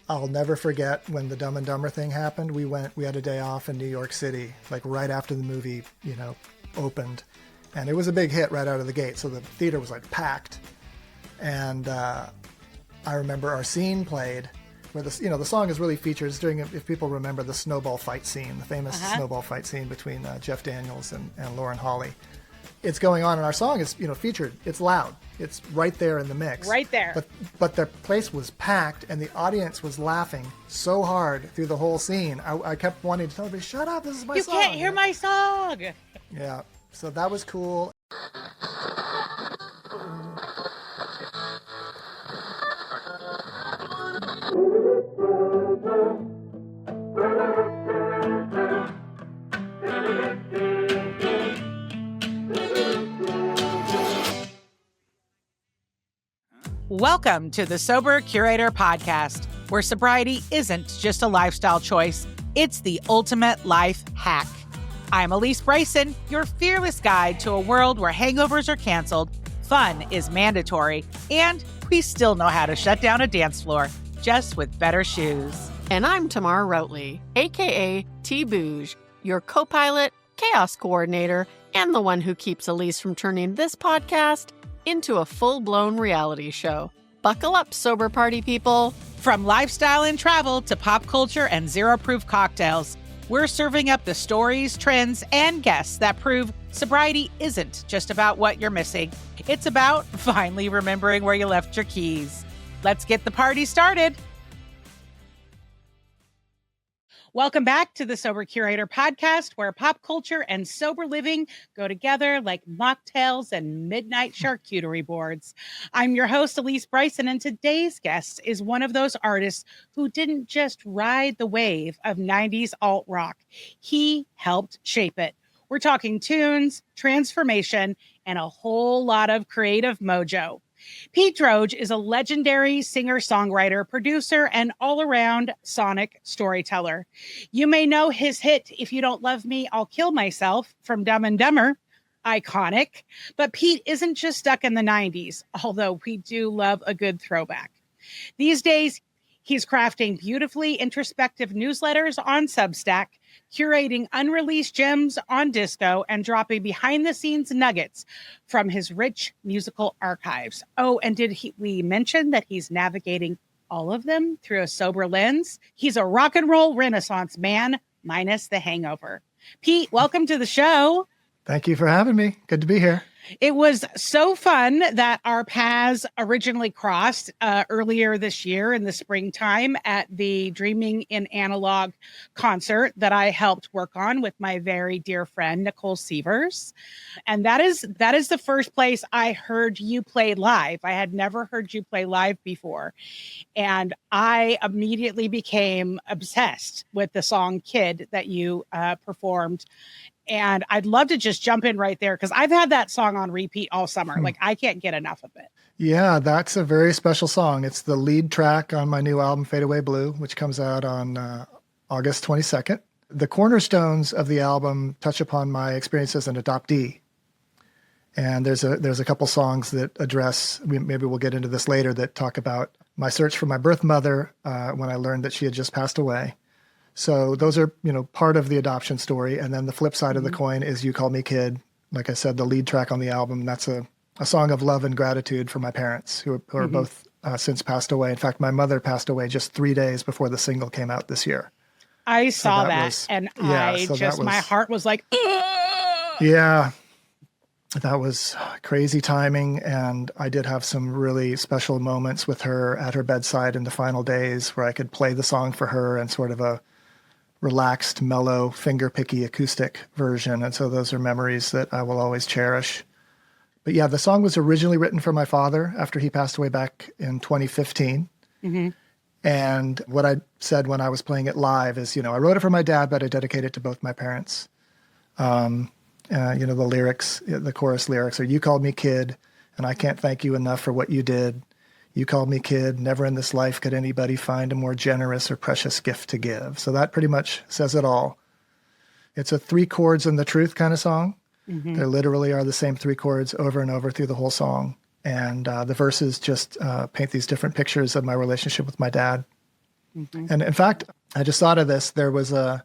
I'll never forget when the Dumb and Dumber thing happened. We had a day off in New York City, like right after the movie, opened. And it was a big hit right out of the gate. So the theater was like packed. And I remember our scene played where the song is really featured. It's during, if people remember, the snowball fight scene, the famous snowball fight scene between Jeff Daniels and Lauren Holly. It's going on, and our song is, featured. It's loud. It's right there in the mix. Right there. But the place was packed, and the audience was laughing so hard through the whole scene. I kept wanting to tell everybody, shut up, this is my song. You can't hear my song. Yeah, so that was cool. Welcome to the Sober Curator podcast, where sobriety isn't just a lifestyle choice, it's the ultimate life hack. I'm Alysse Bryson, your fearless guide to a world where hangovers are canceled, fun is mandatory, and we still know how to shut down a dance floor, just with better shoes. And I'm Tamar Routley, aka T-Bouge, your co-pilot, chaos coordinator, and the one who keeps Alysse from turning this podcast into a full-blown reality show. Buckle up, sober party people. From lifestyle and travel to pop culture and zero-proof cocktails, we're serving up the stories, trends, and guests that prove sobriety isn't just about what you're missing. It's about finally remembering where you left your keys. Let's get the party started. Welcome back to the Sober Curator podcast, where pop culture and sober living go together like mocktails and midnight charcuterie boards. I'm your host, Alysse Bryson, and today's guest is one of those artists who didn't just ride the wave of 90s alt rock. He helped shape it. We're talking tunes, transformation, and a whole lot of creative mojo. Pete Droge is a legendary singer-songwriter, producer, and all-around sonic storyteller. You may know his hit, If You Don't Love Me, I'll Kill Myself, from Dumb and Dumber. Iconic. But Pete isn't just stuck in the 90s, although we do love a good throwback. These days, he's crafting beautifully introspective newsletters on Substack, curating unreleased gems on Disco, and dropping behind-the-scenes nuggets from his rich musical archives. Oh, and we mention that he's navigating all of them through a sober lens? He's a rock and roll renaissance man, minus the hangover. Pete, welcome to the show. Thank you for having me. Good to be here. It was so fun that our paths originally crossed earlier this year in the springtime at the Dreaming in Analog concert that I helped work on with my very dear friend, Nicole Sievers. And that is the first place I heard you play live. I had never heard you play live before. And I immediately became obsessed with the song Kid that you performed. And I'd love to just jump in right there because I've had that song on repeat all summer. Like, I can't get enough of it. Yeah, that's a very special song. It's the lead track on my new album, Fade Away Blue, which comes out on August 22nd. The cornerstones of the album touch upon my experience as an adoptee. And there's a couple songs that address, maybe we'll get into this later, that talk about my search for my birth mother when I learned that she had just passed away. So those are, part of the adoption story. And then the flip side of the coin is You Called Me Kid. Like I said, the lead track on the album, that's a song of love and gratitude for my parents who are both since passed away. In fact, my mother passed away just 3 days before the single came out this year. I saw that. My heart was like, ugh! Yeah, that was crazy timing. And I did have some really special moments with her at her bedside in the final days where I could play the song for her in sort of a relaxed, mellow, finger-picky acoustic version. And so those are memories that I will always cherish. But yeah, the song was originally written for my father after he passed away back in 2015. Mm-hmm. And what I said when I was playing it live is, I wrote it for my dad, but I dedicate it to both my parents. The lyrics, the chorus lyrics are, You called me kid, and I can't thank you enough for what you did. You called me kid, never in this life could anybody find a more generous or precious gift to give. So that pretty much says it all. It's a 3 chords and the truth kind of song. Mm-hmm. There literally are the same 3 chords over and over through the whole song. And the verses just paint these different pictures of my relationship with my dad. Mhm. And in fact, I just thought of this. There was a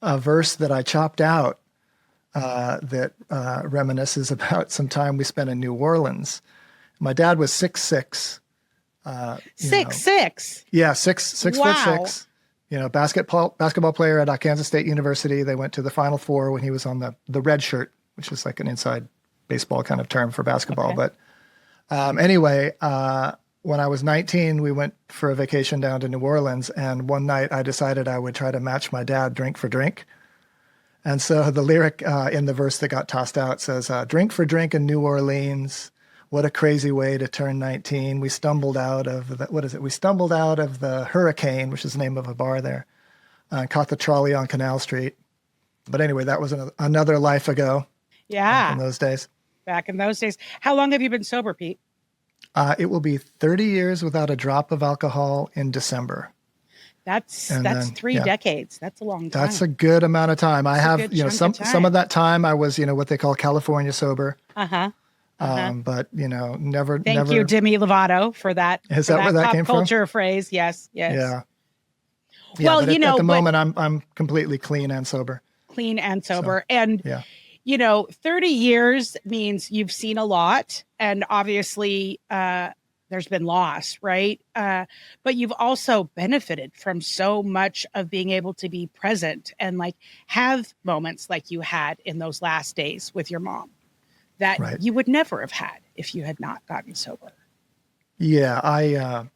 verse that I chopped out that reminisces about some time we spent in New Orleans. My dad was 6'6". 6'6". Yeah, six foot Wow. 6. Basketball player at Kansas State University. They went to the Final Four when he was on the red shirt, which is like an inside baseball kind of term for basketball. Okay. But anyway, when I was 19, we went for a vacation down to New Orleans, and one night I decided I would try to match my dad drink for drink. And so the lyric in the verse that got tossed out says, drink for drink in New Orleans. What a crazy way to turn 19. We stumbled out of We stumbled out of the Hurricane, which is the name of a bar there, caught the trolley on Canal Street. But anyway, that was another life ago. Back Yeah. in those days. Back in those days. How long have you been sober, Pete? It will be 30 years without a drop of alcohol in December. That's And then, 3 yeah. decades. That's a long time. That's a good amount of time. I That's a have, good you know, chunk of some time. of that time I was, what they call California sober. Uh-huh. But never. Thank you, Demi Lovato, for that. Is for that where that pop came from? culture phrase? Yes. Yeah. Well, but at the but moment I'm completely clean and sober. clean and sober, and Yeah. 30 years means you've seen a lot, and obviously, there's been loss, right? But you've also benefited from so much of being able to be present and like have moments like you had in those last days with your mom that Right. you would never have had if you had not gotten sober. Yeah, I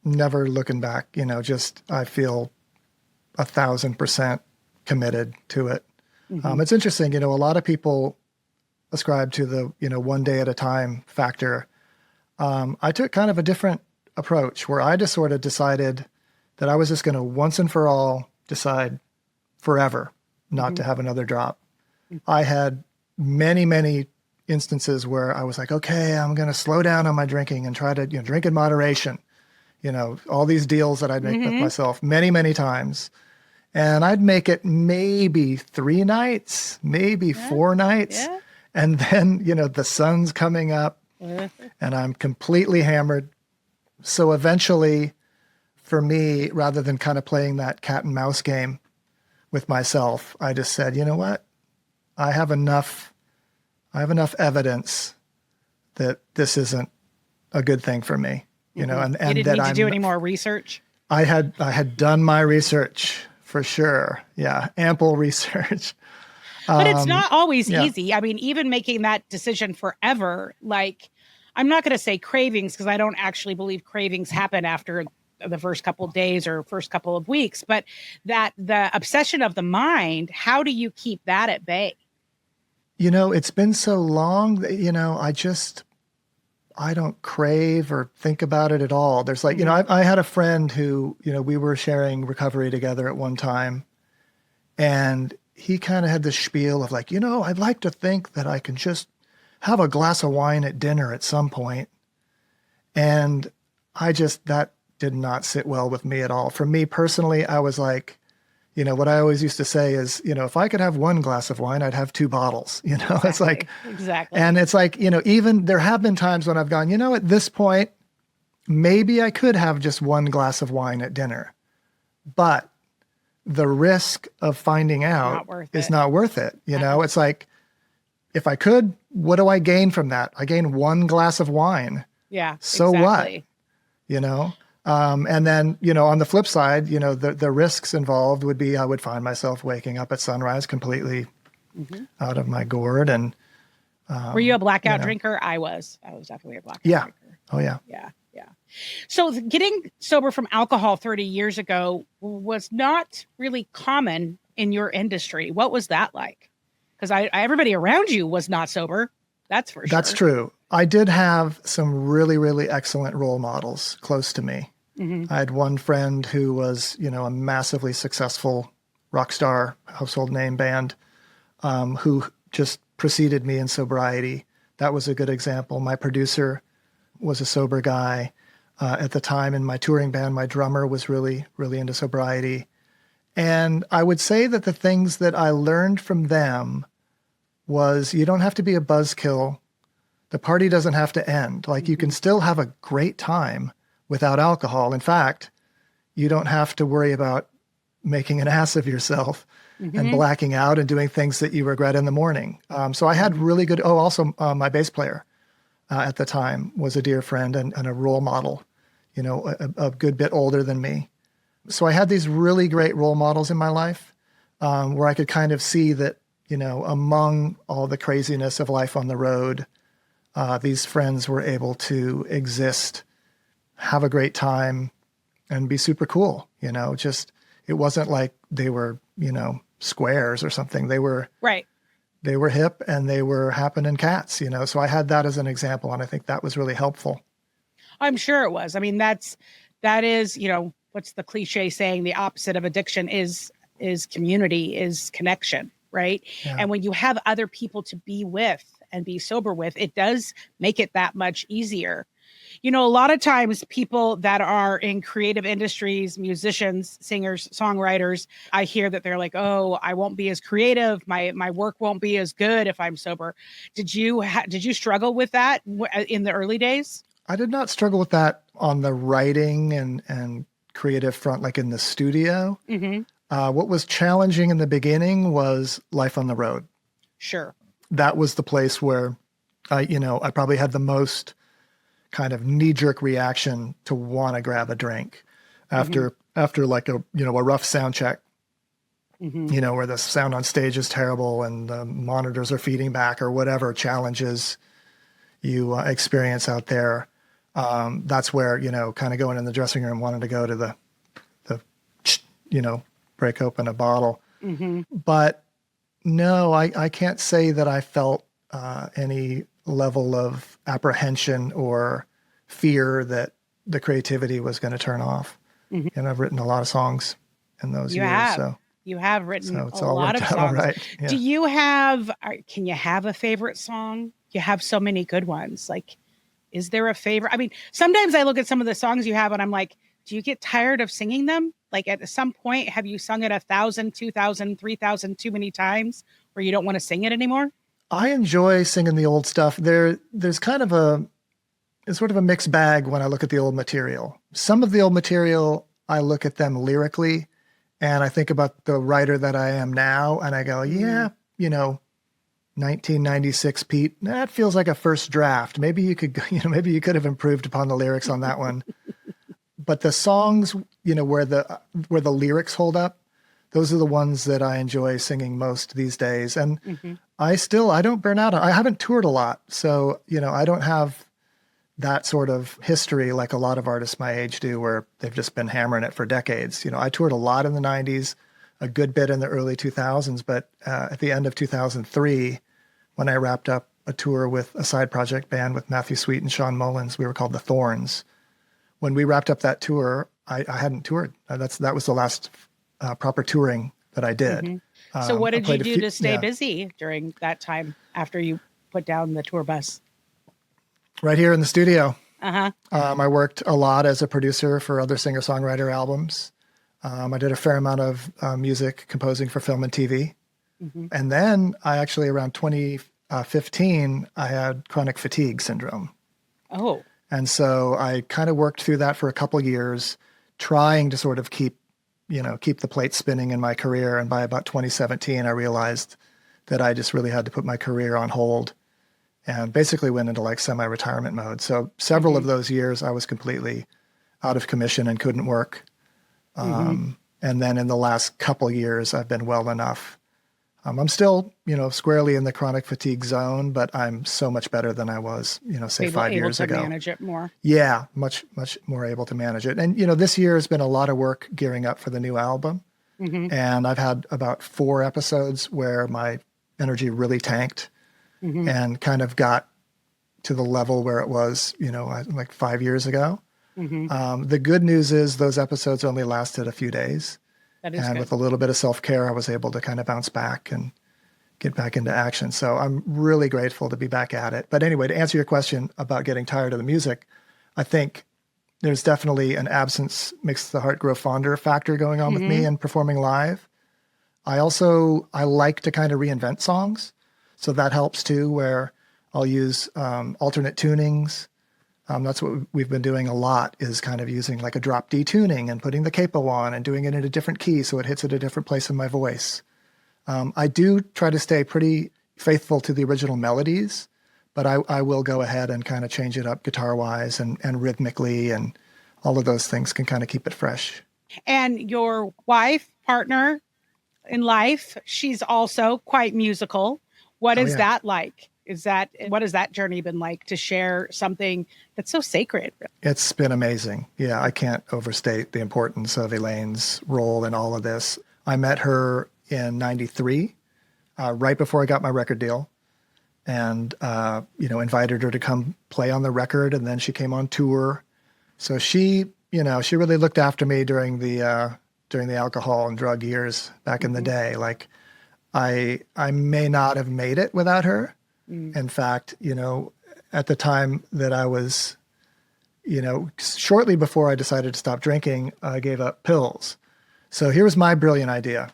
never looking back, I feel 1,000% committed to it. Mhm. It's interesting, a lot of people ascribe to the, one day at a time factor. I took kind of a different approach where I just sort of decided that I was just going to once and for all decide forever not to have another drop. I had many, many instances where I was like, okay, I'm going to slow down on my drinking and try to drink in moderation. All these deals that I'd make with myself many, many times. And I'd make it maybe 3 nights, maybe 4 nights. Yeah. And then, the sun's coming up and I'm completely hammered. So eventually, for me, rather than kind of playing that cat and mouse game with myself, I just said, you know what? I have enough evidence that this isn't a good thing for me, and You didn't that need to do any more research. I had done my research for sure. Yeah. Ample research. But it's not always yeah. easy. I mean, even making that decision forever, like, I'm not going to say cravings because I don't actually believe cravings happen after the first couple of days or first couple of weeks, but that the obsession of the mind, how do you keep that at bay? It's been so long that, I don't crave or think about it at all. There's like, I had a friend who, we were sharing recovery together at one time, and he kind of had this spiel of like, I'd like to think that I can just have a glass of wine at dinner at some point. And that did not sit well with me at all. For me personally, I was like, what I always used to say is, if I could have 1 glass of wine, I'd have 2 bottles, Exactly. It's like, exactly. and it's like, even there have been times when I've gone, at this point, maybe I could have just 1 glass of wine at dinner, but the risk of finding out is not worth it. It's like, if I could, what do I gain from that? I gain 1 glass of wine. Yeah. So exactly. what? And then, on the flip side, the risks involved would be I would find myself waking up at sunrise completely out of my gourd. And were you a blackout drinker? I was definitely a blackout drinker. Oh, yeah. Yeah. Yeah. So getting sober from alcohol 30 years ago was not really common in your industry. What was that like? Because everybody around you was not sober. That's for sure. That's true. I did have some really, really excellent role models close to me. Mm-hmm. I had one friend who was, a massively successful rock star, household name band, who just preceded me in sobriety. That was a good example. My producer was a sober guy. At the time in my touring band, my drummer was really, really into sobriety. And I would say that the things that I learned from them was you don't have to be a buzzkill. The party doesn't have to end. Like you can still have a great time without alcohol. In fact, you don't have to worry about making an ass of yourself and blacking out and doing things that you regret in the morning. So I had really good, also my bass player at the time was a dear friend and a role model, a good bit older than me. So I had these really great role models in my life where I could kind of see that, among all the craziness of life on the road, these friends were able to exist, have a great time, and be super cool. It wasn't like they were, squares or something. They were right. They were hip and they were happening cats. So I had that as an example, and I think that was really helpful. I'm sure it was. I mean, that is, what's the cliche saying? The opposite of addiction is community, is connection, right? Yeah. And when you have other people to be with and be sober with, it does make it that much easier. A lot of times people that are in creative industries, musicians, singers, songwriters, I hear that they're like, oh, I won't be as creative. My work won't be as good if I'm sober. Did you struggle with that in the early days? I did not struggle with that on the writing and creative front, like in the studio. Mm-hmm. What was challenging in the beginning was life on the road. Sure. That was the place where I probably had the most kind of knee-jerk reaction to want to grab a drink after like a rough sound check, where the sound on stage is terrible and the monitors are feeding back or whatever challenges you experience out there. That's where, kind of going in the dressing room, wanting to go to the break open a bottle. Mm-hmm. But no, I can't say that I felt any level of apprehension or fear that the creativity was going to turn off. Mm-hmm. And I've written a lot of songs in those years. So you have written it's a all lot of worked songs. out all right. Yeah. Can you have a favorite song? You have so many good ones. Like, is there a favorite? I mean, sometimes I look at some of the songs you have and I'm like, do you get tired of singing them? Like at some point, have you sung it 1,000, 2,000, 3,000 too many times where you don't want to sing it anymore? I enjoy singing the old stuff. There's kind of it's sort of a mixed bag when I look at the old material. Some of the old material, I look at them lyrically and I think about the writer that I am now. And I go, 1996 Pete, that feels like a first draft. Maybe you could have improved upon the lyrics on that one. But the songs, where the lyrics hold up, those are the ones that I enjoy singing most these days. And I don't burn out. I haven't toured a lot. So, I don't have that sort of history like a lot of artists my age do, where they've just been hammering it for decades. I toured a lot in the 90s, a good bit in the early 2000s. But at the end of 2003, when I wrapped up a tour with a side project band with Matthew Sweet and Sean Mullins, we were called The Thorns. When we wrapped up that tour, I hadn't toured. That was the last proper touring that I did. Mm-hmm. So what did you do to stay busy during that time after you put down the tour bus? Right here in the studio. Uh-huh. I worked a lot as a producer for other singer-songwriter albums. I did a fair amount of music composing for film and TV. Mm-hmm. And then I actually, around 2015, I had chronic fatigue syndrome. Oh. And so I kind of worked through that for a couple of years, trying to sort of keep the plate spinning in my career. And by about 2017, I realized that I just really had to put my career on hold and basically went into like semi-retirement mode. So several of those years I was completely out of commission and couldn't work. And then in the last couple of years, I've been well enough. I'm still, squarely in the chronic fatigue zone, but I'm so much better than I was, say 5 years ago. Able to manage it more. Yeah, much more able to manage it. And, this year has been a lot of work gearing up for the new album. Mm-hmm. And I've had about 4 episodes where my energy really tanked and kind of got to the level where it was, like 5 years ago. Mm-hmm. The good news is those episodes only lasted a few days. That is and good. With a little bit of self-care, I was able to kind of bounce back and get back into action. So I'm really grateful to be back at it. But anyway, to answer your question about getting tired of the music, I think there's definitely an absence makes the heart grow fonder factor going on with me and performing live. I like to kind of reinvent songs. So that helps too, where I'll use alternate tunings. That's what we've been doing a lot, is kind of using like a drop D tuning and putting the capo on and doing it in a different key so it hits at a different place in my voice. I do try to stay pretty faithful to the original melodies, but I will go ahead and kind of change it up guitar-wise and rhythmically, and all of those things can kind of keep it fresh. And your wife, partner in life, she's also quite musical. What is that like? What has that journey been like to share something that's so sacred? It's been amazing. Yeah, I can't overstate the importance of Elaine's role in all of this. I met her in 93, right before I got my record deal, and invited her to come play on the record, and then she came on tour. So she really looked after me during the alcohol and drug years back in the day. Like I may not have made it without her. In fact, at the time that I was, shortly before I decided to stop drinking, I gave up pills. So here was my brilliant idea.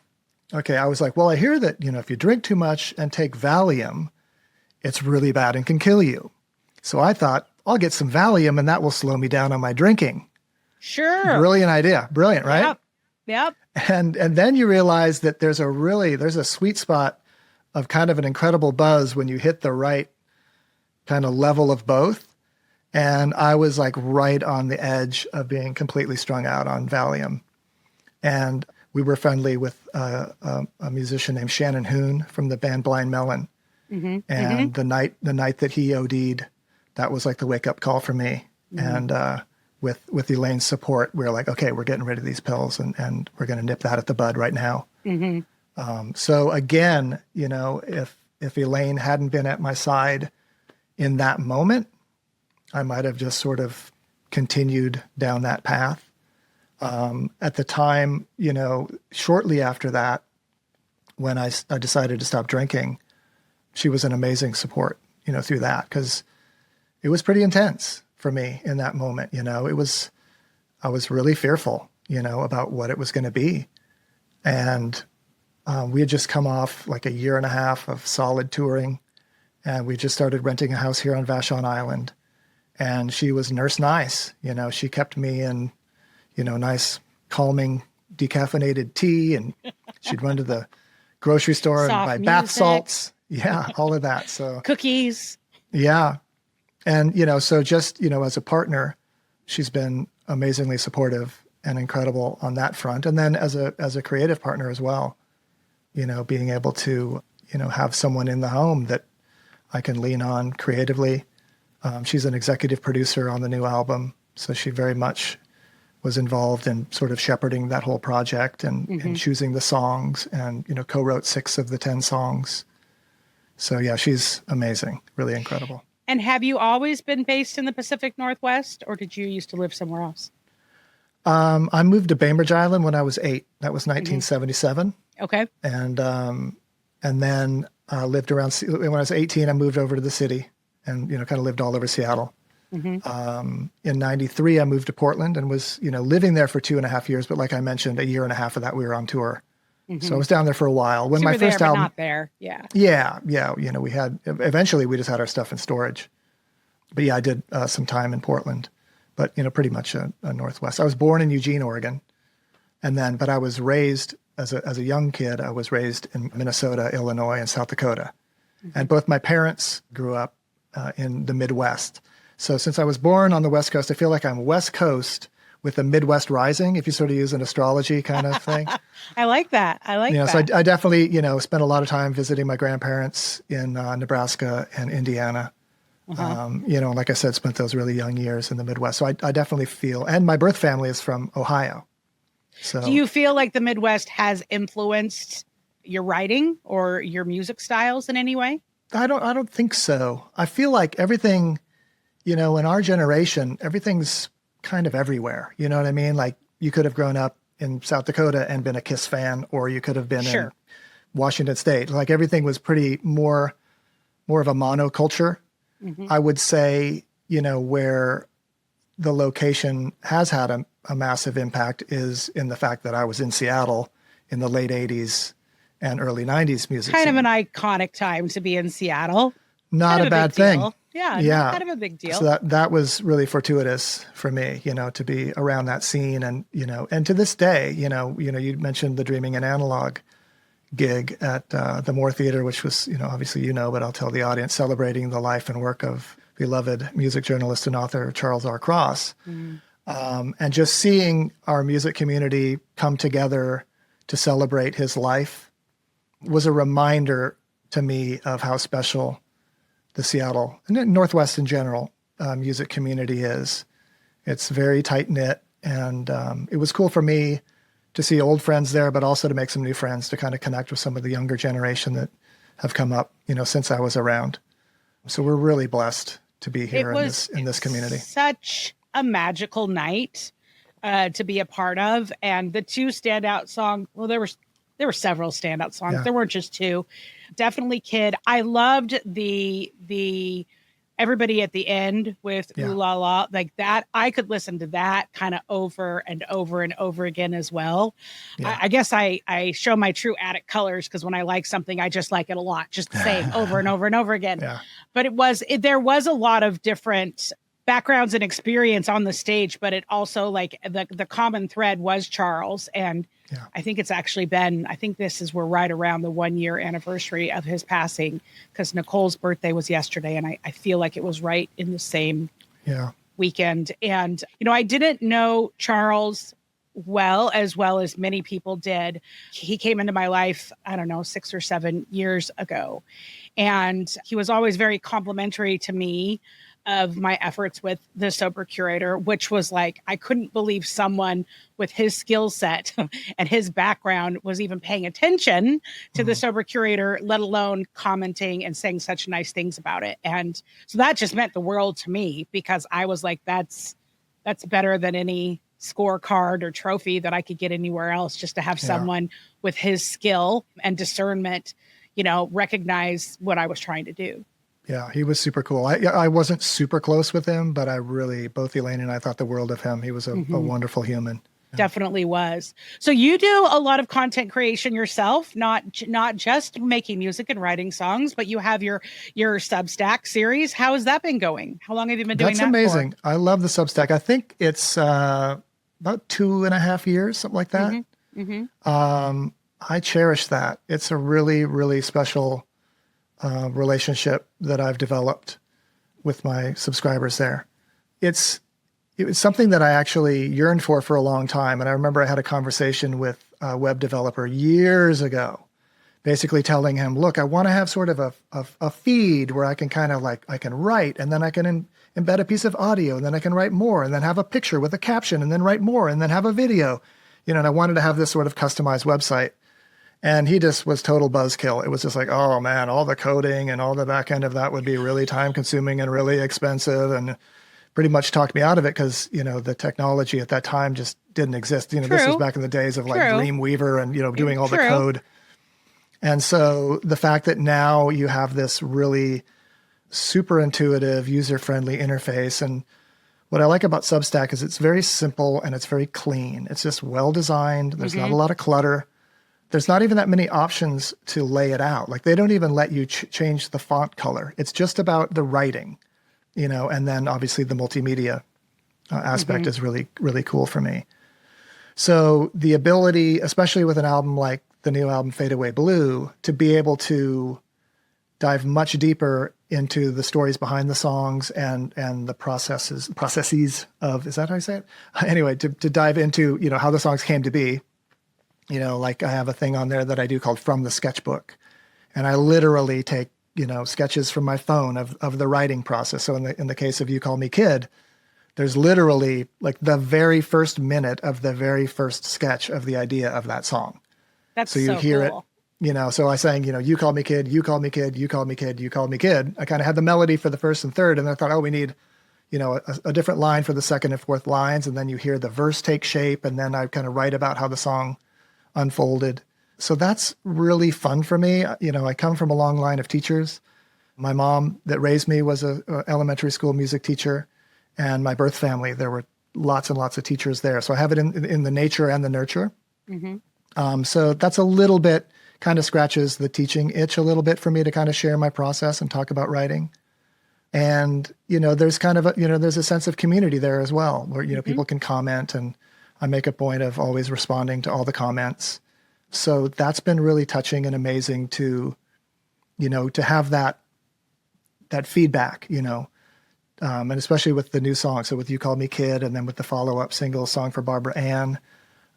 Okay, I was like, well, I hear that, if you drink too much and take Valium, it's really bad and can kill you. So I thought, I'll get some Valium and that will slow me down on my drinking. Sure. Brilliant idea. Brilliant, right? Yep. And then you realize that there's a sweet spot of kind of an incredible buzz when you hit the right kind of level of both. And I was like right on the edge of being completely strung out on Valium. And we were friendly with a musician named Shannon Hoon from the band Blind Melon. Mm-hmm. And the night that he OD'd, that was like the wake up call for me. Mm-hmm. And with Elaine's support, we were like, okay, we're getting rid of these pills and we're going to nip that at the bud right now. Mm-hmm. So again, if Elaine hadn't been at my side in that moment, I might have just sort of continued down that path. At the time, shortly after that, when I decided to stop drinking, she was an amazing support, through that, because it was pretty intense for me in that moment. I was really fearful, about what it was going to be. And we had just come off like a year and a half of solid touring, and we just started renting a house here on Vashon Island. And she was nurse nice. She kept me in, nice, calming, decaffeinated tea, and she'd run to the grocery store and buy bath salts. Yeah, all of that. So cookies. Yeah. And, so just, as a partner, she's been amazingly supportive and incredible on that front. And then as a creative partner as well, being able to, have someone in the home that I can lean on creatively. She's an executive producer on the new album. So she very much was involved in sort of shepherding that whole project and choosing the songs, and, co-wrote 6 of the 10 songs. So yeah, she's amazing, really incredible. And have you always been based in the Pacific Northwest, or did you used to live somewhere else? I moved to Bainbridge Island when I was 8. That was 1977. Okay. And then lived around, when I was 18, I moved over to the city and, kind of lived all over Seattle. Mm-hmm. In 93, I moved to Portland and was, living there for 2.5 years. But like I mentioned, a year and a half of that, we were on tour. Mm-hmm. So I was down there for a while. When my first album, not there. Yeah. Yeah. Eventually we just had our stuff in storage. But yeah, I did some time in Portland, but, pretty much a Northwest. I was born in Eugene, Oregon. But I was raised as a young kid, I was raised in Minnesota, Illinois, and South Dakota. Mm-hmm. And both my parents grew up in the Midwest. So since I was born on the West Coast, I feel like I'm West Coast with the Midwest rising, if you sort of use an astrology kind of thing. I like that. that. So I definitely, spent a lot of time visiting my grandparents in Nebraska and Indiana. Uh-huh. Like I said, spent those really young years in the Midwest. So I definitely feel, and my birth family is from Ohio. So do you feel like the Midwest has influenced your writing or your music styles in any way? I don't think so. I feel like everything, in our generation, everything's kind of everywhere. You know what I mean? Like you could have grown up in South Dakota and been a Kiss fan, or you could have been in Washington State. Like everything was pretty more of a monoculture. Mm-hmm. I would say, where the location has had a massive impact is in the fact that I was in Seattle in the late 80s and early 90s music kind scene. Of an iconic time to be in Seattle. Not a bad thing. Yeah. Yeah. Kind of a big deal. So that was really fortuitous for me, to be around that scene. And, and to this day, you mentioned the Dreaming in Analog gig at the Moore Theater, which was, obviously, but I'll tell the audience, celebrating the life and work of beloved music journalist and author Charles R. Cross. And just seeing our music community come together to celebrate his life was a reminder to me of how special the Seattle and Northwest in general music community is. It's very tight knit, and it was cool for me to see old friends there, but also to make some new friends to kind of connect with some of the younger generation that have come up, since I was around. So we're really blessed to be here in this community. Such a magical night to be a part of, and the two standout songs. Well, there were several standout songs. Yeah. There weren't just two. Definitely Kid. I loved the everybody at the end with Ooh La La, like that. I could listen to that kind of over and over and over again as well. Yeah. I guess I show my true addict colors, because when I like something, I just like it a lot, just the same over and over and over again. Yeah. But there was a lot of different backgrounds and experience on the stage, but it also, like, the common thread was Charles. And I think it's actually been, we're right around the 1 year anniversary of his passing, because Nicole's birthday was yesterday. And I feel like it was right in the same weekend. And, I didn't know Charles well as many people did. He came into my life, 6 or 7 years ago. And he was always very complimentary to me of my efforts with the Sober Curator, which was like, I couldn't believe someone with his skill set and his background was even paying attention to the Sober Curator, let alone commenting and saying such nice things about it. And so that just meant the world to me, because I was like, that's better than any scorecard or trophy that I could get anywhere else, just to have someone with his skill and discernment, recognize what I was trying to do. Yeah, he was super cool. I wasn't super close with him, but both Elaine and I thought the world of him. He was a wonderful human. Yeah. Definitely was. So you do a lot of content creation yourself, not just making music and writing songs, but you have your Substack series. How has that been going? How long have you been doing that? That's amazing. I love the Substack. I think it's about 2.5 years, something like that. I cherish that. It's a really, really special relationship that I've developed with my subscribers there. It was something that I actually yearned for a long time. And I remember I had a conversation with a web developer years ago, basically telling him, look, I want to have sort of a feed where I can kind of I can write, and then I can embed a piece of audio, and then I can write more, and then have a picture with a caption, and then write more, and then have a video, and I wanted to have this sort of customized website. And he just was total buzzkill. It was just like, oh man, all the coding and all the back end of that would be really time consuming and really expensive, and pretty much talked me out of it, because, the technology at that time just didn't exist. This was back in the days of Dreamweaver and, doing all the code. And so the fact that now you have this really super intuitive, user-friendly interface. And what I like about Substack is it's very simple and it's very clean. It's just well-designed. There's not a lot of clutter. There's not even that many options to lay it out. Like, they don't even let you change the font color. It's just about the writing, and then obviously the multimedia aspect is really, really cool for me. So the ability, especially with an album like the new album Fade Away Blue, to be able to dive much deeper into the stories behind the songs and the processes of, is that how I say it? Anyway, to dive into, how the songs came to be. Like, I have a thing on there that I do called From the Sketchbook. And I literally take, sketches from my phone of the writing process. So in the case of You Call Me Kid, there's literally like the very first minute of the very first sketch of the idea of that song. That's so you hear cool. it, so I sang, You Call Me Kid, You Call Me Kid, You Call Me Kid, You Call Me Kid. I kind of had the melody for the first and third, and I thought, we need, a different line for the second and fourth lines. And then you hear the verse take shape, and then I kind of write about how the song unfolded. So that's really fun for me. I come from a long line of teachers. My mom that raised me was a elementary school music teacher, and my birth family, there were lots and lots of teachers there. So I have it in the nature and the nurture. So that's a little bit, kind of scratches the teaching itch a little bit for me to kind of share my process and talk about writing. And, there's kind of there's a sense of community there as well, where, Mm-hmm. people can comment, and I make a point of always responding to all the comments. So that's been really touching and amazing to have that feedback, and especially with the new song. So with You Called Me Kid, and then with the follow-up single Song for Barbara Ann,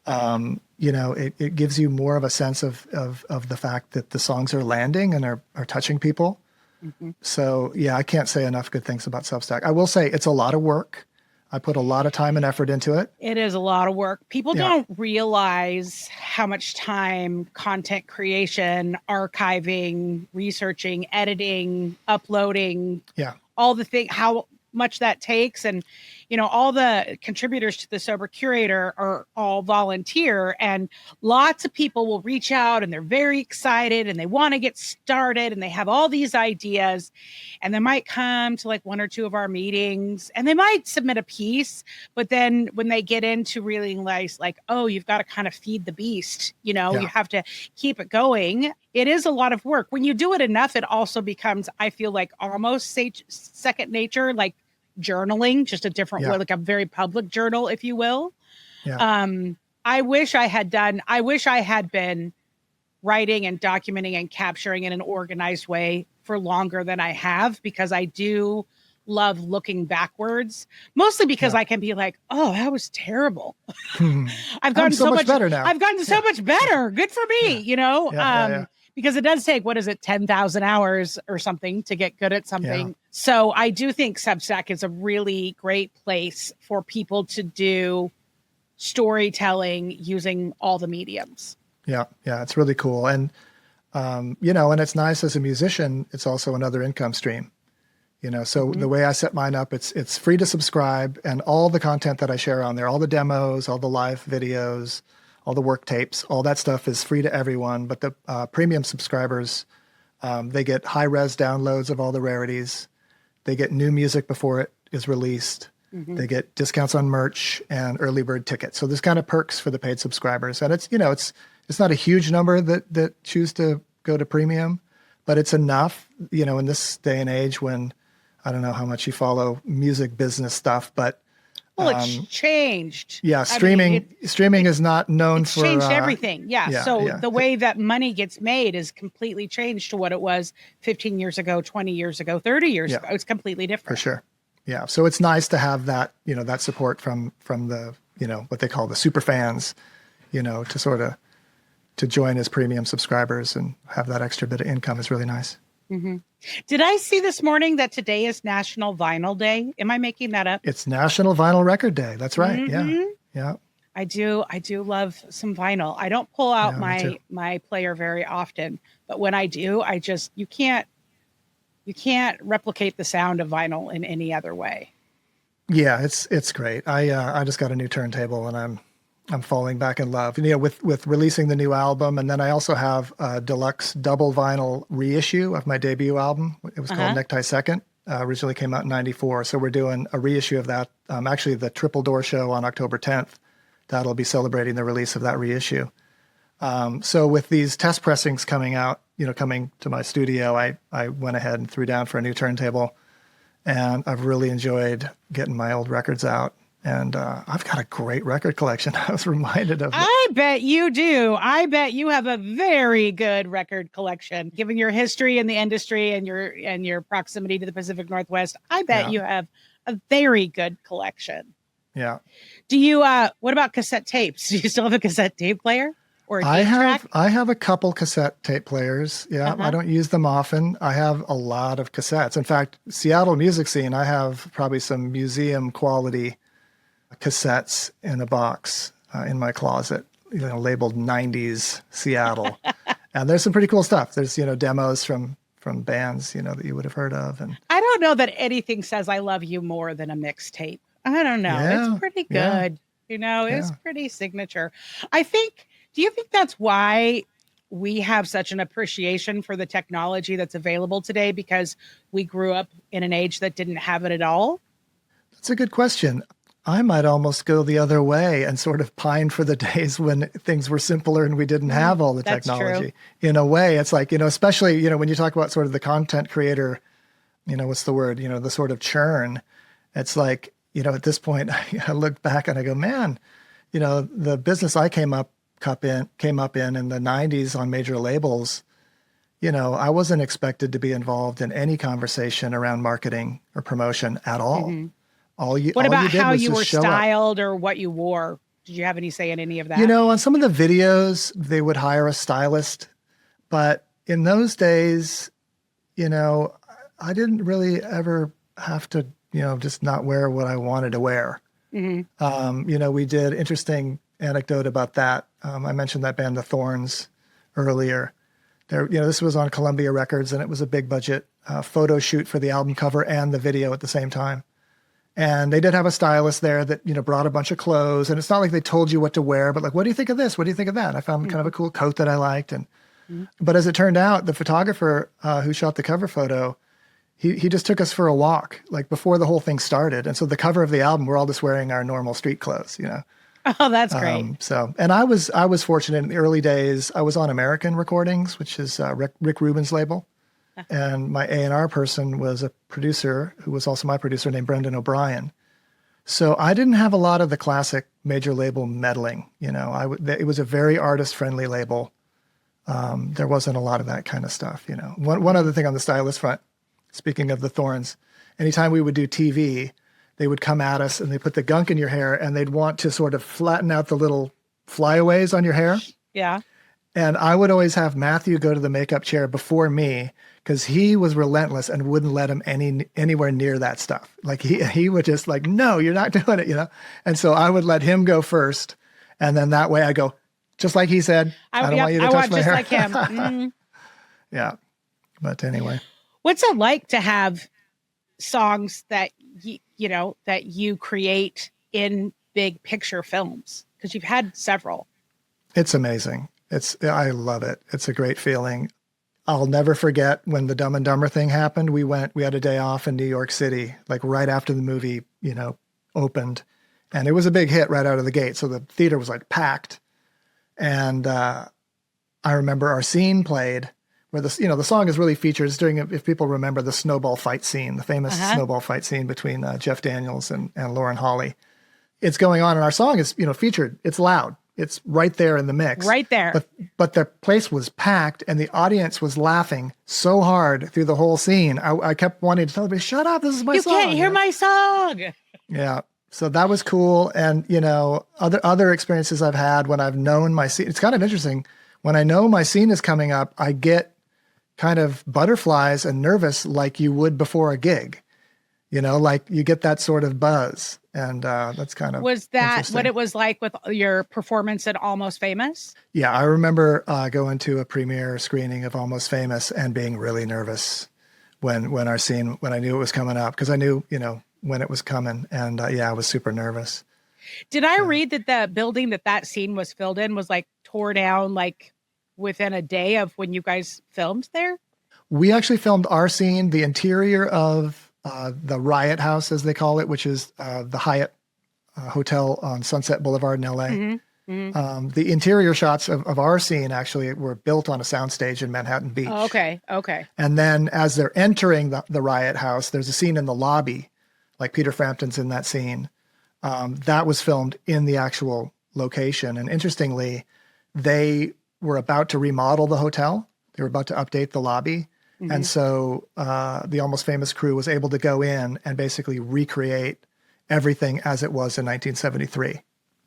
it gives you more of a sense of the fact that the songs are landing and are touching people. Mm-hmm. So yeah, I can't say enough good things about Substack. I will say it's a lot of work. I put a lot of time and effort into it. It is a lot of work. People Yeah. don't realize how much time content creation, archiving, researching, editing, uploading, Yeah. all the thing, how much that takes. And, all the contributors to the Sober Curator are all volunteer, and lots of people will reach out and they're very excited and they want to get started and they have all these ideas, and they might come to like one or two of our meetings and they might submit a piece. But then when they get into realize like, oh, you've got to kind of feed the beast, you have to keep it going. It is a lot of work. When you do it enough, it also becomes, I feel like, almost second nature, like journaling, just a different way, like a very public journal, if you will. Yeah. I wish I had been writing and documenting and capturing in an organized way for longer than I have, because I do love looking backwards, mostly because I can be like, oh, that was terrible. I've gotten so much better now. I've gotten so much better. Good for me, Yeah. Because it does take, 10,000 hours or something to get good at something. Yeah. So I do think Substack is a really great place for people to do storytelling using all the mediums. Yeah. It's really cool. And, and it's nice as a musician, it's also another income stream. So the way I set mine up, it's free to subscribe, and all the content that I share on there, all the demos, all the live videos, all the work tapes, all that stuff is free to everyone. But the premium subscribers, they get high-res downloads of all the rarities. They get new music before it is released. Mm-hmm. They get discounts on merch and early bird tickets. So there's kind of perks for the paid subscribers. And it's not a huge number that choose to go to premium, but it's enough, in this day and age when, I don't know how much you follow music business stuff, but it's changed. Yeah, streaming is not known for changed everything. The way that money gets made is completely changed to what it was 15 years ago, 20 years ago, 30 years ago. It's completely different. For sure. Yeah. So it's nice to have that, that support from the, what they call the super fans, to sort of to join as premium subscribers and have that extra bit of income is really nice. Mm-hmm. Did I see this morning that today is National Vinyl Day? Am I making that up? It's National Vinyl Record Day. That's right. Mm-hmm. Yeah. I do love some vinyl. I don't pull out my player very often, but when I do, you can't replicate the sound of vinyl in any other way. Yeah, it's great. I just got a new turntable and I'm falling back in love. With releasing the new album, and then I also have a deluxe double vinyl reissue of my debut album. It was called Necktie Second. Originally came out in '94, so we're doing a reissue of that. Actually, the Triple Door show on October 10th, that'll be celebrating the release of that reissue. So with these test pressings coming out, coming to my studio, I went ahead and threw down for a new turntable, and I've really enjoyed getting my old records out. And I've got a great record collection. I was reminded of it. I bet you do. I bet you have a very good record collection. Given your history in the industry and your proximity to the Pacific Northwest, I bet you have a very good collection. Yeah. Do you? What about cassette tapes? Do you still have a cassette tape player or a tape track? I have a couple cassette tape players. Yeah, I don't use them often. I have a lot of cassettes. In fact, Seattle music scene, I have probably some museum quality cassettes in a box in my closet, labeled 90s Seattle. And there's some pretty cool stuff. There's, demos from bands, that you would have heard of. And I don't know that anything says I love you more than a mixtape. I don't know. Yeah, it's pretty good. It's pretty signature. Do you think that's why we have such an appreciation for the technology that's available today, because we grew up in an age that didn't have it at all? That's a good question. I might almost go the other way and sort of pine for the days when things were simpler and we didn't have all the technology. True. In a way, it's like, especially, when you talk about sort of the content creator what's the word, the sort of churn. It's like, at this point, I look back and I go, man, the business I came up in the 90s on major labels, I wasn't expected to be involved in any conversation around marketing or promotion at all. Mm-hmm. What about how you were styled or what you wore? Did you have any say in any of that? On some of the videos, they would hire a stylist. But in those days, I didn't really ever have to, just not wear what I wanted to wear. Mm-hmm. We did interesting anecdote about that. I mentioned that band, The Thorns, earlier. This was on Columbia Records, and it was a big budget photo shoot for the album cover and the video at the same time. And they did have a stylist there that, brought a bunch of clothes. And it's not like they told you what to wear, but like, what do you think of this? What do you think of that? I found kind of a cool coat that I liked. But as it turned out, the photographer who shot the cover photo, he just took us for a walk, like before the whole thing started. And so the cover of the album, we're all just wearing our normal street clothes, Oh, that's great. And I was fortunate in the early days. I was on American Recordings, which is Rick Rubin's label. And my A&R person was a producer who was also my producer named Brendan O'Brien. So I didn't have a lot of the classic major label meddling. It was a very artist-friendly label. There wasn't a lot of that kind of stuff. One other thing on the stylist front, speaking of the Thorns, anytime we would do TV, they would come at us and they put the gunk in your hair and they'd want to sort of flatten out the little flyaways on your hair. Yeah. And I would always have Matthew go to the makeup chair before me because he was relentless and wouldn't let him anywhere near that stuff. Like he would just like, no, you're not doing it, And so I would let him go first. And then that way I go, just like he said, I don't want you to touch my hair. Like him. Mm-hmm. Yeah. But anyway. What's it like to have songs that that you create in big picture films? Because you've had several. It's amazing. I love it. It's a great feeling. I'll never forget when the Dumb and Dumber thing happened. We had a day off in New York City, like right after the movie, opened, and it was a big hit right out of the gate. So the theater was like packed. And I remember our scene played where the song is really featured. It's during, if people remember, the snowball fight scene, the famous snowball fight scene between Jeff Daniels and Lauren Holly. It's going on, and our song is, featured. It's loud. It's right there in the mix. Right there. But the place was packed, and the audience was laughing so hard through the whole scene. I kept wanting to tell everybody, shut up, this is my song. You can't hear my song. Yeah. So that was cool. And, other experiences I've had when I've known my scene, it's kind of interesting. When I know my scene is coming up, I get kind of butterflies and nervous like you would before a gig. Like you get that sort of buzz. And that's kind of Was that what it was like with your performance at Almost Famous? Yeah, I remember going to a premiere screening of Almost Famous and being really nervous when I knew it was coming up, because I knew, when it was coming. And I was super nervous. Did I read that the building that scene was filmed in was like tore down like within a day of when you guys filmed there? We actually filmed our scene, the interior of the Riot House, as they call it, which is the Hyatt Hotel on Sunset Boulevard in LA. Mm-hmm. Mm-hmm. The interior shots of our scene actually were built on a soundstage in Manhattan Beach. Oh, okay. And then as they're entering the Riot House, there's a scene in the lobby, like Peter Frampton's in that scene. That was filmed in the actual location. And interestingly, they were about to remodel the hotel. They were about to update the lobby. Mm-hmm. And so the Almost Famous crew was able to go in and basically recreate everything as it was in 1973.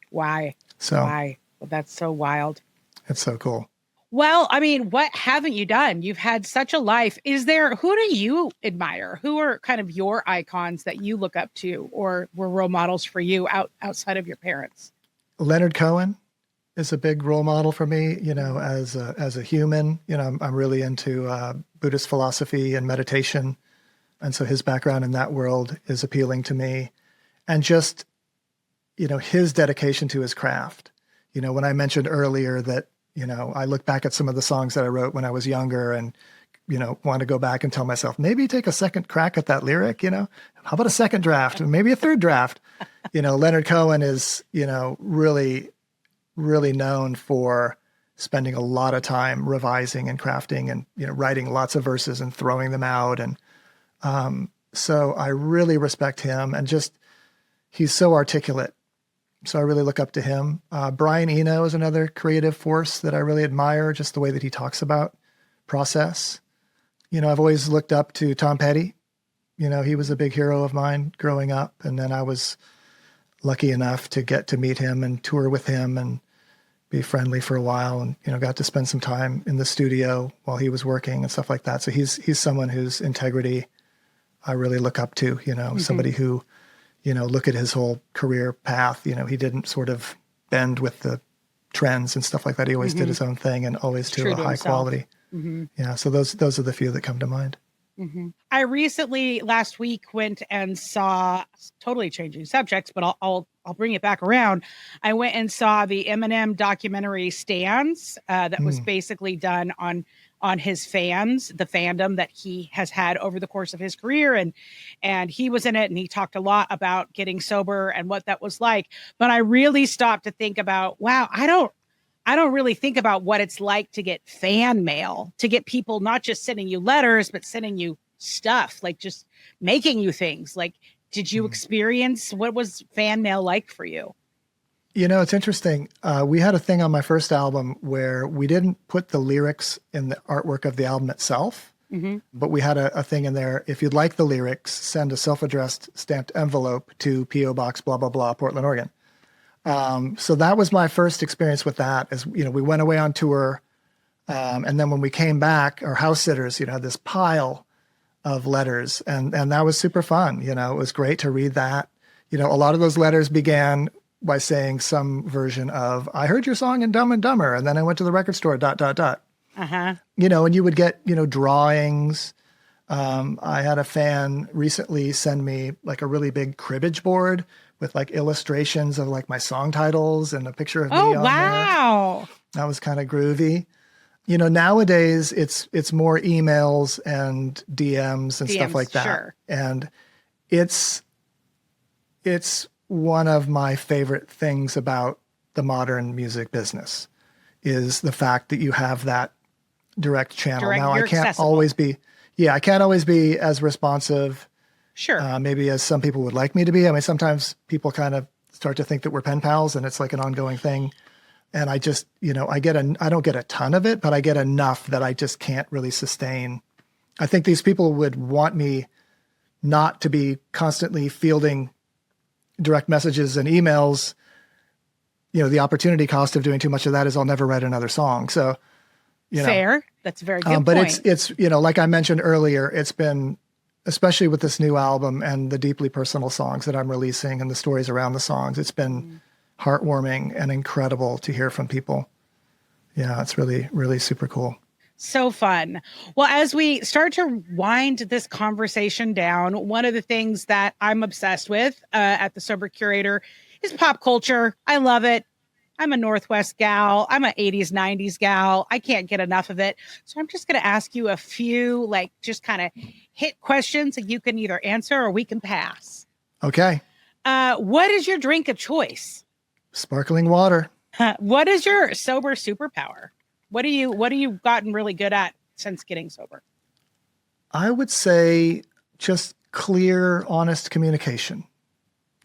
Why? Well, that's so wild. It's so cool. Well, I mean, what haven't you done? You've had such a life. Who do you admire? Who are kind of your icons that you look up to or were role models for you outside of your parents? Leonard Cohen is a big role model for me, as a human. I'm really into Buddhist philosophy and meditation. And so his background in that world is appealing to me. And just, his dedication to his craft. When I mentioned earlier that, I look back at some of the songs that I wrote when I was younger and, want to go back and tell myself, maybe take a second crack at that lyric, how about a second draft and maybe a third draft? Leonard Cohen is, really, really known for spending a lot of time revising and crafting and, writing lots of verses and throwing them out. And So I really respect him, and he's so articulate. So I really look up to him. Brian Eno is another creative force that I really admire, just the way that he talks about process. I've always looked up to Tom Petty. He was a big hero of mine growing up. And then I was lucky enough to get to meet him and tour with him and be friendly for a while, and, got to spend some time in the studio while he was working and stuff like that. So he's someone whose integrity I really look up to, somebody who, look at his whole career path. He didn't sort of bend with the trends and stuff like that. He always did his own thing, and always to a high quality. Yeah. So those are the few that come to mind. I recently, last week, went and saw, totally changing subjects, but I'll bring it back around. I went and saw the Eminem documentary Stands that was basically done on his fans, the fandom that he has had over the course of his career. And he was in it, and he talked a lot about getting sober and what that was like. But I really stopped to think about, wow, I don't really think about what it's like to get fan mail, to get people not just sending you letters, but sending you stuff, like just making you things. Like, did you experience, what was fan mail like for you? It's interesting. We had a thing on my first album where we didn't put the lyrics in the artwork of the album itself, but we had a thing in there. If you'd like the lyrics, send a self-addressed stamped envelope to P.O. Box, blah, blah, blah, Portland, Oregon. So that was my first experience with that. As we went away on tour, and then when we came back, our house sitters, had this pile of letters, and that was super fun. It was great to read that. A lot of those letters began by saying some version of, I heard your song in Dumb and Dumber, and then I went to the record store, ... And you would get, drawings. I had a fan recently send me like a really big cribbage board with like illustrations of like my song titles and a picture of me on wow. there. That was kind of groovy. Nowadays it's more emails and DMs and stuff like that. Sure. And it's one of my favorite things about the modern music business is the fact that you have that direct channel. Now I can't always be as responsive, sure, maybe as some people would like me to be. I mean, sometimes people kind of start to think that we're pen pals and it's like an ongoing thing. And I just, I don't get a ton of it, but I get enough that I just can't really sustain. I think these people would want me not to be constantly fielding direct messages and emails. The opportunity cost of doing too much of that is I'll never write another song. So, fair. That's a very good but point. it's like I mentioned earlier, it's been, especially with this new album and the deeply personal songs that I'm releasing and the stories around the songs, it's been heartwarming and incredible to hear from people. Yeah, it's really, really super cool. So fun. Well, as we start to wind this conversation down, one of the things that I'm obsessed with at the Sober Curator is pop culture. I love it. I'm a Northwest gal. I'm an 80s, 90s gal. I can't get enough of it. So I'm just going to ask you a few, just kind of hit questions that you can either answer or we can pass. Okay. What is your drink of choice? Sparkling water. What is your sober superpower? What are you gotten really good at since getting sober? I would say just clear, honest communication,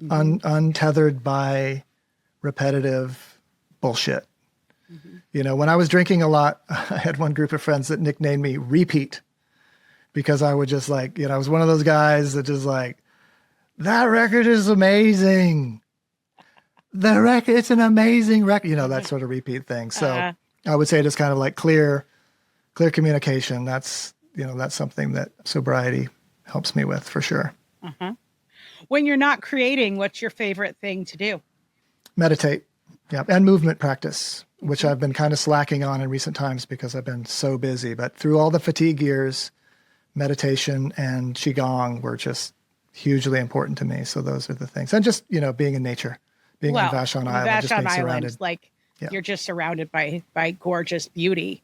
untethered by repetitive bullshit. When I was drinking a lot, I had one group of friends that nicknamed me Repeat because I would just I was one of those guys that just that record is amazing. It's an amazing record, that sort of repeat thing. So I would say just kind of clear communication. That's something that sobriety helps me with for sure. When you're not creating, what's your favorite thing to do? Meditate. Yeah. And movement practice, which I've been kind of slacking on in recent times because I've been so busy. But through all the fatigue years, meditation and Qigong were just hugely important to me. So those are the things. And just, being in nature, being on Vashon Island, just being surrounded. You're just surrounded by gorgeous beauty.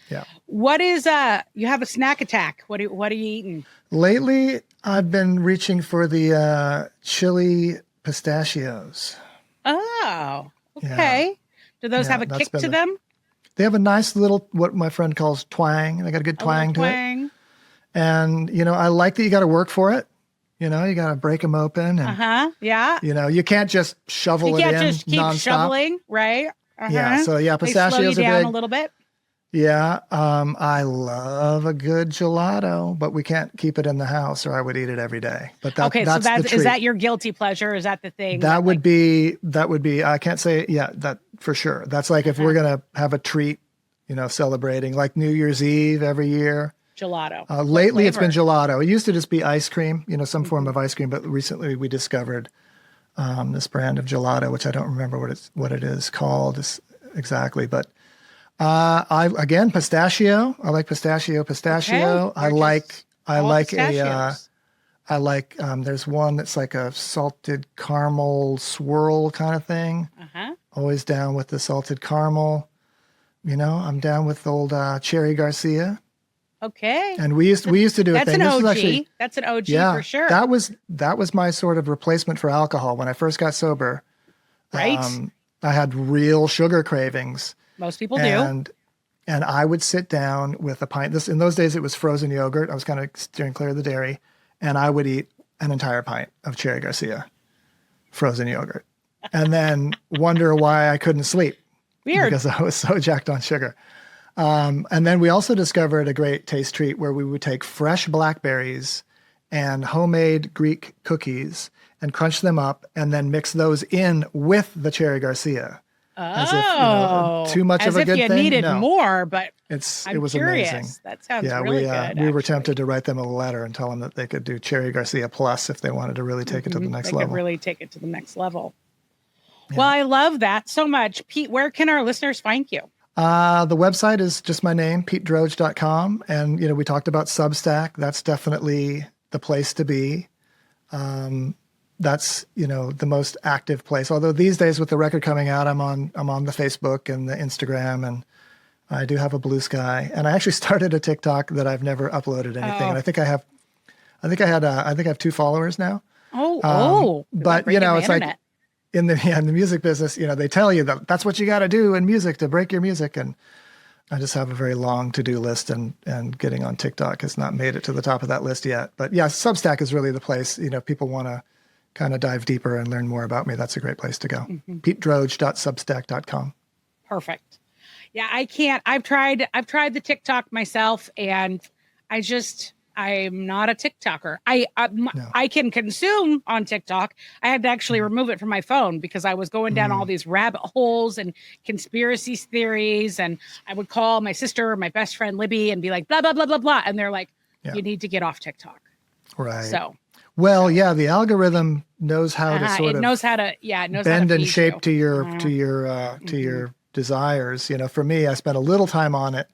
Yeah. What is you have a snack attack? What are you eating? Lately, I've been reaching for the chili pistachios. Oh, okay. Yeah. Do those have a kick to them? They have a nice little, what my friend calls twang. They got a good twang to it. And, I like that you got to work for it. You got to break them open and, Yeah. you can't just shovel You it can't in just keep nonstop. shoveling, right? Yeah. So They slow you pistachios are down big. a little bit. Yeah. I love a good gelato, but we can't keep it in the house or I would eat it every day. But that's so the treat. is that your guilty pleasure? Is that the thing? That would be, I can't say, that for sure. That's like if we're going to have a treat, celebrating like New Year's Eve every year. Gelato. Lately it's been gelato. It used to just be ice cream, some form of ice cream, but recently we discovered this brand of gelato, which I don't remember what it is called exactly, but pistachio. I like pistachio. Okay. There's one that's like a salted caramel swirl kind of thing. Always down with the salted caramel. I'm down with old Cherry Garcia. Okay. And we used to do a That's thing. an OG. That's an OG for sure. That was my sort of replacement for alcohol when I first got sober. Right. I had real sugar cravings. Most people do. And I would sit down with a pint. In those days, it was frozen yogurt. I was kind of steering clear of the dairy. And I would eat an entire pint of Cherry Garcia frozen yogurt. And then wonder why I couldn't sleep. Weird. Because I was so jacked on sugar. And then we also discovered a great taste treat where we would take fresh blackberries and homemade Greek cookies and crunch them up and then mix those in with the Cherry Garcia. As if, too much of a good thing. As if you needed more, but it was curious. amazing. That sounds really good. We were tempted to write them a letter and tell them that they could do Cherry Garcia Plus if they wanted to really take it to the next level. They could really take it to the next level. Yeah. Well, I love that so much. Pete, where can our listeners find you? The website is just my name, PeteDroge.com. And, we talked about Substack. That's definitely the place to be. That's, the most active place. Although these days with the record coming out, I'm on the Facebook and the Instagram, and I do have a Blue Sky. And I actually started a TikTok that I've never uploaded anything. And I think I have 2 followers now. But it's like in the music business, they tell you that that's what you got to do in music to break your music. And I just have a very long to-do list, and getting on TikTok has not made it to the top of that list yet. But yeah, Substack is really the place. People want to kind of dive deeper and learn more about me. That's a great place to go. PeteDroge.substack.com. Perfect. Yeah, I can't. I've tried the TikTok myself, and I'm not a TikToker. I can consume on TikTok. I had to actually remove it from my phone because I was going down all these rabbit holes and conspiracy theories. And I would call my sister or my best friend Libby and be like, blah, blah, blah, blah, blah. And they're like, you need to get off TikTok. Right. So, the algorithm knows how to sort of bend and shape to your desires. For me, I spent a little time on it.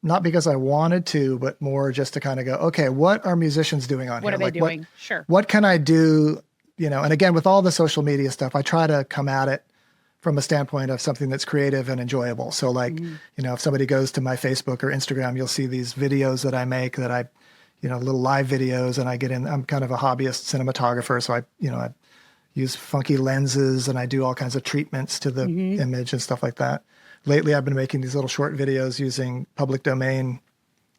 Not because I wanted to, but more just to kind of go, okay, what are musicians doing on here? What are they doing? Sure. What can I do? And again, with all the social media stuff, I try to come at it from a standpoint of something that's creative and enjoyable. So like, if somebody goes to my Facebook or Instagram, you'll see these videos that I make that I, little live videos, and I get in, I'm kind of a hobbyist cinematographer. So I use funky lenses and I do all kinds of treatments to the image and stuff like that. Lately, I've been making these little short videos using public domain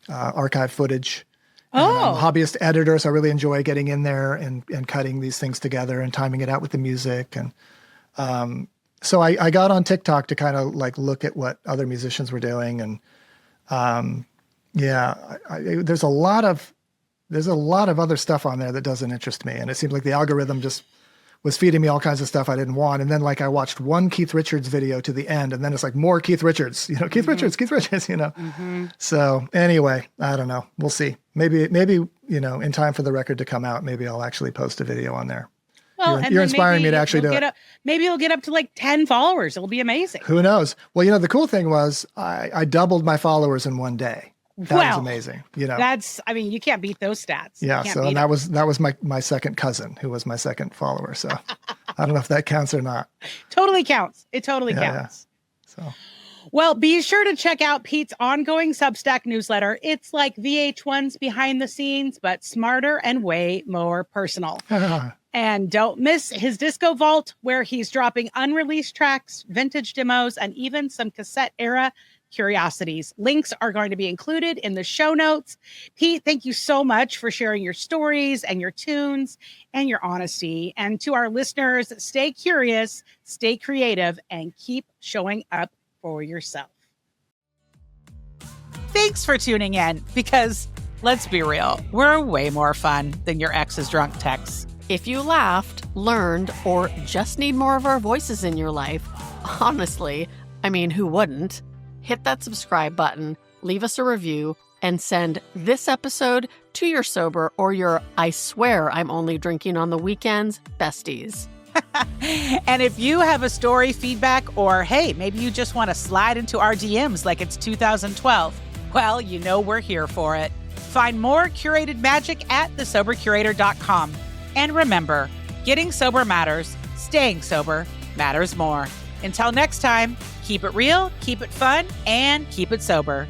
archive footage. I'm a hobbyist editor, so I really enjoy getting in there and cutting these things together and timing it out with the music. And so I got on TikTok to kind of like look at what other musicians were doing. And there's a lot of other stuff on there that doesn't interest me. And it seems like the algorithm just was feeding me all kinds of stuff I didn't want. And then like I watched one Keith Richards video to the end, and then it's like more Keith Richards, Keith Richards, So anyway, I don't know. We'll see. Maybe, in time for the record to come out, maybe I'll actually post a video on there. Well, you're inspiring me to actually do it. Maybe you'll get up to like 10 followers. It'll be amazing. Who knows? Well, the cool thing was I doubled my followers in one day. That was amazing. That's, you can't beat those stats. Yeah. So that was my second cousin who was my second follower. So I don't know if that counts or not. Totally counts. It totally counts. Yeah. So, well, be sure to check out Pete's ongoing Substack newsletter. It's like VH1's behind the scenes, but smarter and way more personal. And don't miss his Disco Vault, where he's dropping unreleased tracks, vintage demos, and even some cassette era curiosities. Links are going to be included in the show notes. Pete, thank you so much for sharing your stories and your tunes and your honesty. And to our listeners, stay curious, stay creative, and keep showing up for yourself. Thanks for tuning in, because let's be real, we're way more fun than your ex's drunk texts. If you laughed, learned, or just need more of our voices in your life, honestly, I mean, who wouldn't? Hit that subscribe button, leave us a review, and send this episode to your sober or your I swear I'm only drinking on the weekends besties. And if you have a story, feedback, or hey, maybe you just want to slide into our DMs like it's 2012, well, you know we're here for it. Find more curated magic at thesobercurator.com. And remember, getting sober matters, staying sober matters more. Until next time, keep it real, keep it fun, and keep it sober.